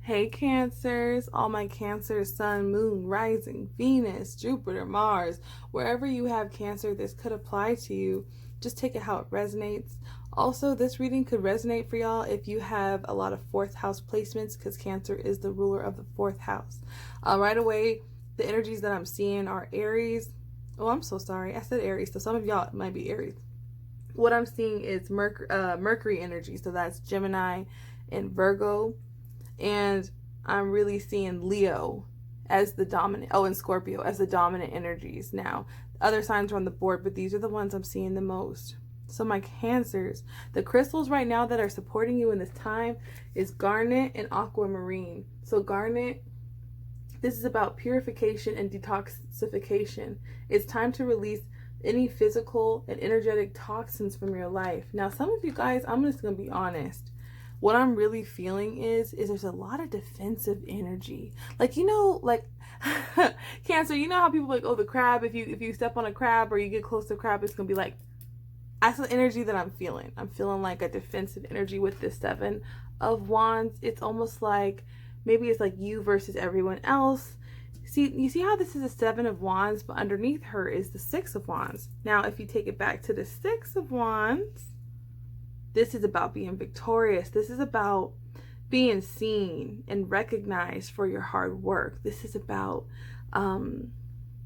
Hey Cancers, all my Cancers, Sun, Moon, Rising, Venus, Jupiter, Mars, wherever you have Cancer, this could apply to you. Just take it how it resonates. Also, this reading could resonate for y'all if you have a lot of fourth house placements, because Cancer is the ruler of the fourth house. Right away, the energies that I'm seeing are Aries. Oh, I'm so sorry. I said Aries, so some of y'all might be Aries. What I'm seeing is Mercury energy, so that's Gemini and Virgo. And I'm really seeing Leo as the dominant, and Scorpio as the dominant energies. Now, other signs are on the board, but these are the ones I'm seeing the most. So my Cancers, the crystals right now that are supporting you in this time is garnet and aquamarine. So garnet, this is about purification and detoxification. It's time to release any physical and energetic toxins from your life. Now, some of you guys, I'm just going to be honest. What I'm really feeling is there's a lot of defensive energy. Like, Cancer, you know how people like, oh, the crab, if you step on a crab or you get close to a crab, it's going to be like, that's the energy that I'm feeling. I'm feeling like a defensive energy with this Seven of Wands. It's almost like, maybe it's like you versus everyone else. You see how this is a Seven of Wands, but underneath her is the Six of Wands. Now, if you take it back to the Six of Wands, this is about being victorious. This is about being seen and recognized for your hard work. This is about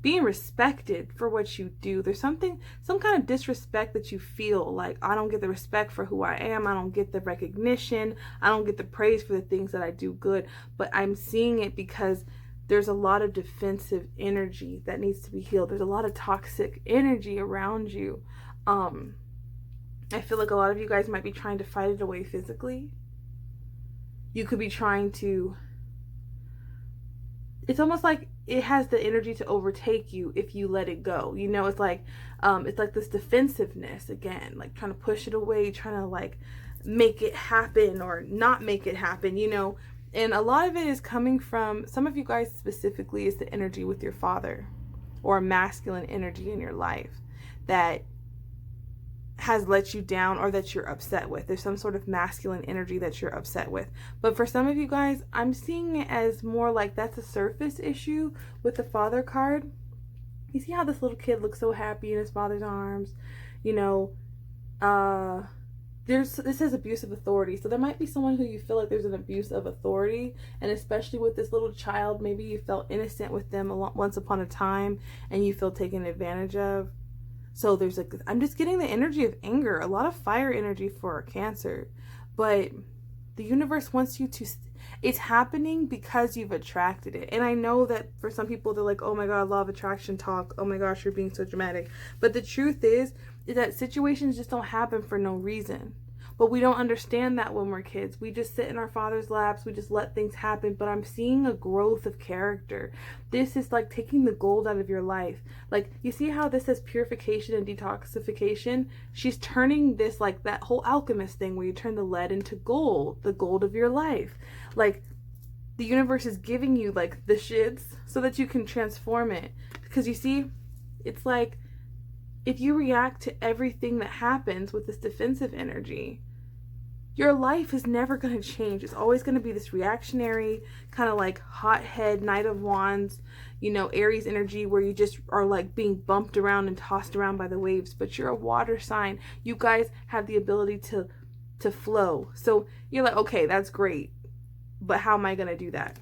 being respected for what you do. There's some kind of disrespect that you feel like, I don't get the respect for who I am. I don't get the recognition. I don't get the praise for the things that I do good. But I'm seeing it because there's a lot of defensive energy that needs to be healed. There's a lot of toxic energy around you. I feel like a lot of you guys might be trying to fight it away physically. You could be trying to, it's almost like it has the energy to overtake you if you let it go. You know, it's like this defensiveness again, like trying to push it away, trying to like make it happen or not make it happen, you know. And a lot of it is coming from, some of you guys specifically, is the energy with your father or a masculine energy in your life that has let you down or that you're upset with. There's some sort of masculine energy that you're upset with. But for some of you guys, I'm seeing it as more like that's a surface issue with the father card. You see how this little kid looks so happy in his father's arms? You know, this says abuse of authority. So there might be someone who you feel like there's an abuse of authority. And especially with this little child, maybe you felt innocent with them once upon a time and you feel taken advantage of. So there's like, I'm just getting the energy of anger, a lot of fire energy for Cancer. But the universe wants you to, it's happening because you've attracted it. And I know that for some people, they're like, oh my God, law of attraction talk. Oh my gosh, you're being so dramatic. But the truth is that situations just don't happen for no reason. But we don't understand that when we're kids. We just sit in our father's laps. We just let things happen. But I'm seeing a growth of character. This is like taking the gold out of your life. Like, you see how this says purification and detoxification? She's turning this, like that whole alchemist thing where you turn the lead into gold, the gold of your life. Like, the universe is giving you like the shits so that you can transform it. Because you see, it's like, if you react to everything that happens with this defensive energy, your life is never going to change. It's always going to be this reactionary, kind of like hothead, Knight of Wands, you know, Aries energy where you just are like being bumped around and tossed around by the waves. But you're a water sign. You guys have the ability to flow. So you're like, okay, that's great. But how am I going to do that?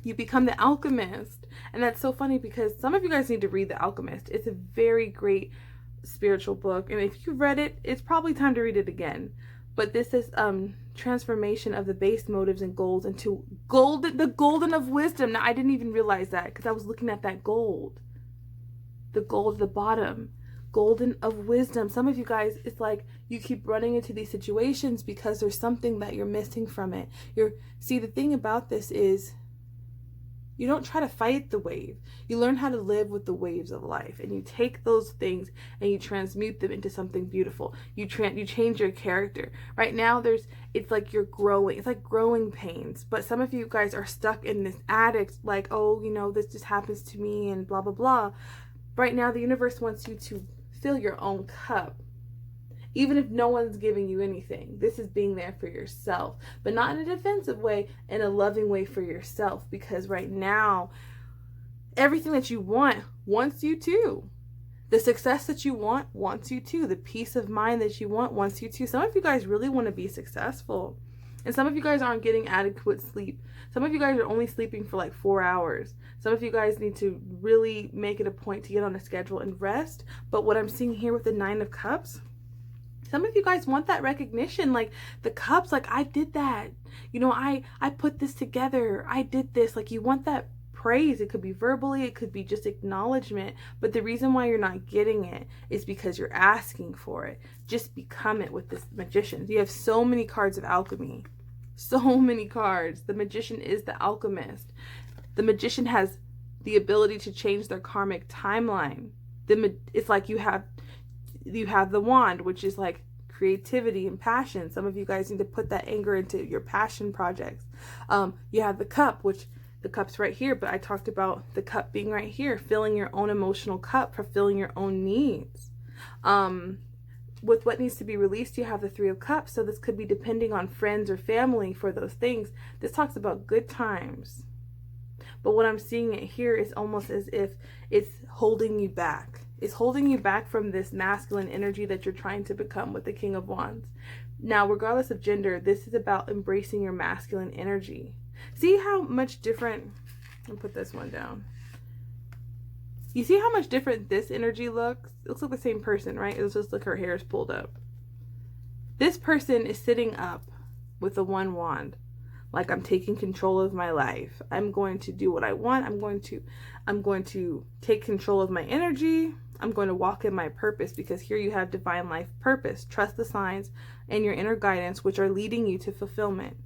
You become the alchemist. And that's so funny because some of you guys need to read The Alchemist. It's a very great spiritual book. And if you've read it, it's probably time to read it again. But this is transformation of the base motives and goals into the golden of wisdom. Now, I didn't even realize that because I was looking at that gold. The gold at the bottom. Golden of wisdom. Some of you guys, it's like you keep running into these situations because there's something that you're missing from it. See, the thing about this is, you don't try to fight the wave. You learn how to live with the waves of life, and you take those things and you transmute them into something beautiful. You change your character. Right now, it's like you're growing. It's like growing pains. But some of you guys are stuck in this addict, like, oh, you know, this just happens to me and blah, blah, blah. Right now, the universe wants you to fill your own cup Even if no one's giving you anything, this is being there for yourself, but not in a defensive way, in a loving way for yourself, because right now, everything that you want wants you too. The success that you want wants you too. The peace of mind that you want wants you too. Some of you guys really want to be successful. And some of you guys aren't getting adequate sleep. Some of you guys are only sleeping for like 4 hours. Some of you guys need to really make it a point to get on a schedule and rest. But what I'm seeing here with the 9 of Cups, some of you guys want that recognition, like the cups, like I did that. You know, I put this together. I did this. Like you want that praise. It could be verbally, it could be just acknowledgement. But the reason why you're not getting it is because you're asking for it. Just become it with this Magician. You have so many cards of alchemy. So many cards. The Magician is the alchemist. The Magician has the ability to change their karmic timeline. It's like you have the wand, which is like creativity and passion. Some of you guys need to put that anger into your passion projects. You have the cup, which the cup's right here, but I talked about the cup being right here, filling your own emotional cup, fulfilling your own needs. With what needs to be released, you have the 3 of Cups. So this could be depending on friends or family for those things. This talks about good times. But what I'm seeing it here is almost as if it's holding you back. It's holding you back from this masculine energy that you're trying to become with the King of Wands. Now, regardless of gender, this is about embracing your masculine energy. See how much different, I'll put this one down. You see how much different this energy looks? It looks like the same person, right? It's just like her hair is pulled up. This person is sitting up with the 1 wand. Like, I'm taking control of my life. I'm going to do what I want. I'm going to take control of my energy. I'm going to walk in my purpose, because here you have divine life purpose. Trust the signs and your inner guidance, which are leading you to fulfillment.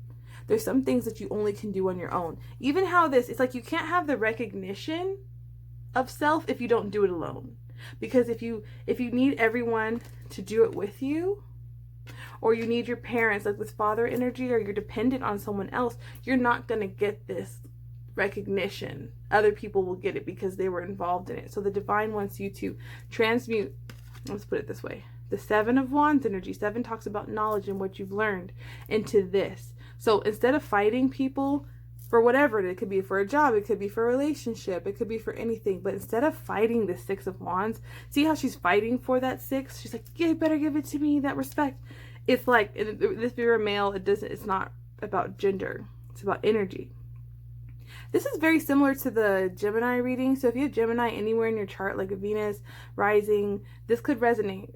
There's some things that you only can do on your own. Even how it's like you can't have the recognition of self if you don't do it alone. Because if you need everyone to do it with you, or you need your parents, like with father energy, or you're dependent on someone else, you're not going to get this recognition. Other people will get it because they were involved in it. So the divine wants you to transmute, let's put it this way, the 7 of Wands energy. 7 talks about knowledge and what you've learned, into this. So instead of fighting people for whatever, it could be for a job, it could be for a relationship, it could be for anything, but instead of fighting the 6 of Wands, see how she's fighting for that 6? She's like, yeah, you better give it to me, that respect. It's like, if you're a male, it's not about gender, it's about energy. This is very similar to the Gemini reading. So if you have Gemini anywhere in your chart, like a Venus rising, this could resonate.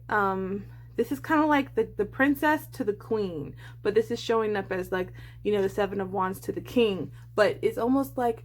This is kind of like the princess to the queen, but this is showing up as like, you know, the 7 of Wands to the king. But it's almost like,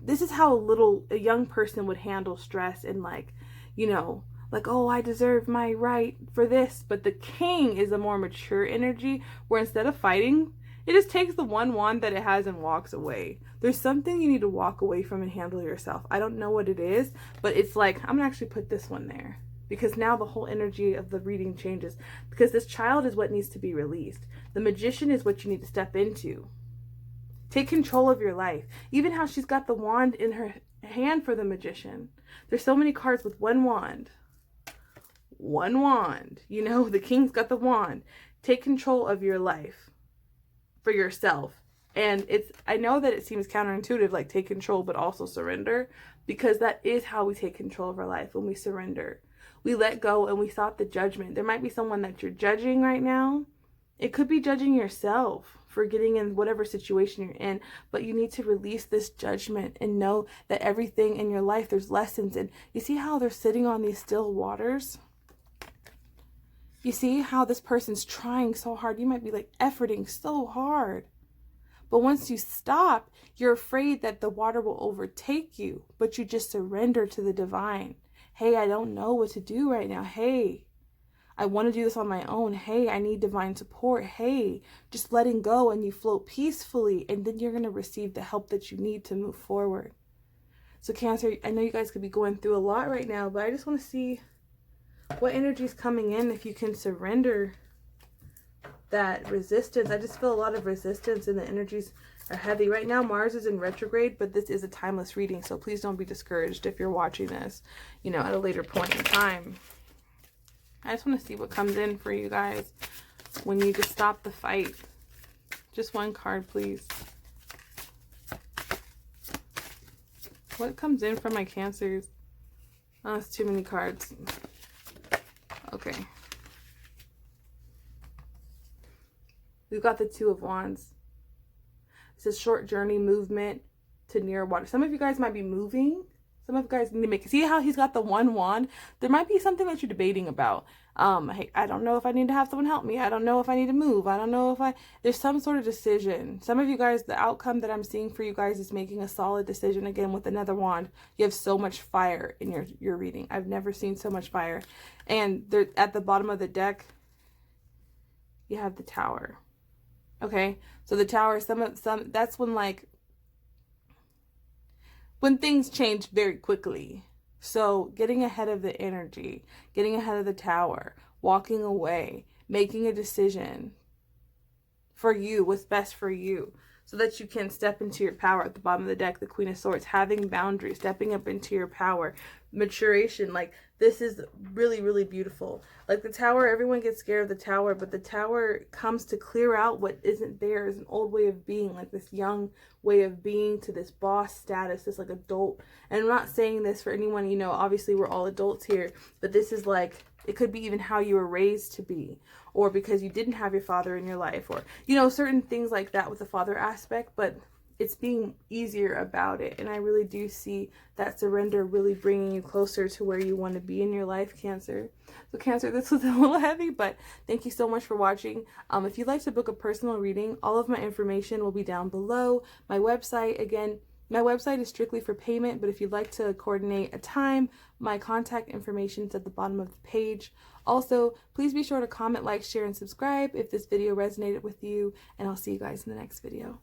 this is how a young person would handle stress, and like, you know, like, oh, I deserve my right for this. But the king is a more mature energy, where instead of fighting, it just takes the 1 wand that it has and walks away. There's something you need to walk away from and handle yourself. I don't know what it is, but it's like, I'm gonna actually put this one there, because now the whole energy of the reading changes, because this child is what needs to be released. The Magician is what you need to step into. Take control of your life. Even how she's got the wand in her hand for the Magician. There's so many cards with 1 wand. 1 wand. You know, the king's got the wand. Take control of your life for yourself. And I know that it seems counterintuitive, like take control but also surrender, because that is how we take control of our life, when we surrender. We let go and we stop the judgment. There might be someone that you're judging right now. It could be judging yourself for getting in whatever situation you're in, but you need to release this judgment and know that everything in your life, there's lessons. And you see how they're sitting on these still waters? You see how this person's trying so hard. You might be like efforting so hard. But once you stop, you're afraid that the water will overtake you, but you just surrender to the divine. Hey, I don't know what to do right now. Hey, I want to do this on my own. Hey, I need divine support. Hey, just letting go, and you float peacefully, and then you're going to receive the help that you need to move forward. So Cancer, I know you guys could be going through a lot right now, but I just want to see what energy is coming in if you can surrender that resistance. I just feel a lot of resistance, and the energies are heavy. Right now, Mars is in retrograde, but this is a timeless reading, so please don't be discouraged if you're watching this, you know, at a later point in time. I just want to see what comes in for you guys when you just stop the fight. Just one card, please. What comes in for my Cancers? Oh, it's too many cards. Okay. We've got the Two of Wands. It's a short journey, movement to near water. Some of you guys might be moving. Some of you guys need to make, see how he's got the one wand? There might be something that you're debating about. Hey, I don't know if I need to have someone help me. I don't know if I need to move. I don't know if there's some sort of decision. Some of you guys, the outcome that I'm seeing for you guys is making a solid decision. Again, with another wand, you have so much fire in your reading. I've never seen so much fire. And they're at the bottom of the deck, you have the Tower. Okay, so the Tower, that's when, like, when things change very quickly. So getting ahead of the energy, getting ahead of the Tower, walking away, making a decision for you, what's best for you, so that you can step into your power. At the bottom of the deck, the Queen of Swords, having boundaries, stepping up into your power, maturation. Like, this is really, really beautiful. Like the Tower, everyone gets scared of the Tower, but the Tower comes to clear out what isn't there, is an old way of being, like this young way of being to this boss status, this like adult. And I'm not saying this for anyone, you know, obviously we're all adults here, but this is like, it could be even how you were raised to be, or because you didn't have your father in your life, or, you know, certain things like that with the father aspect, but it's being easier about it. And I really do see that surrender really bringing you closer to where you want to be in your life, Cancer. So Cancer, this was a little heavy, but thank you so much for watching. If you'd like to book a personal reading, all of my information will be down below. My website, again, my website is strictly for payment, but if you'd like to coordinate a time, my contact information is at the bottom of the page. Also, please be sure to comment, like, share, and subscribe if this video resonated with you, and I'll see you guys in the next video.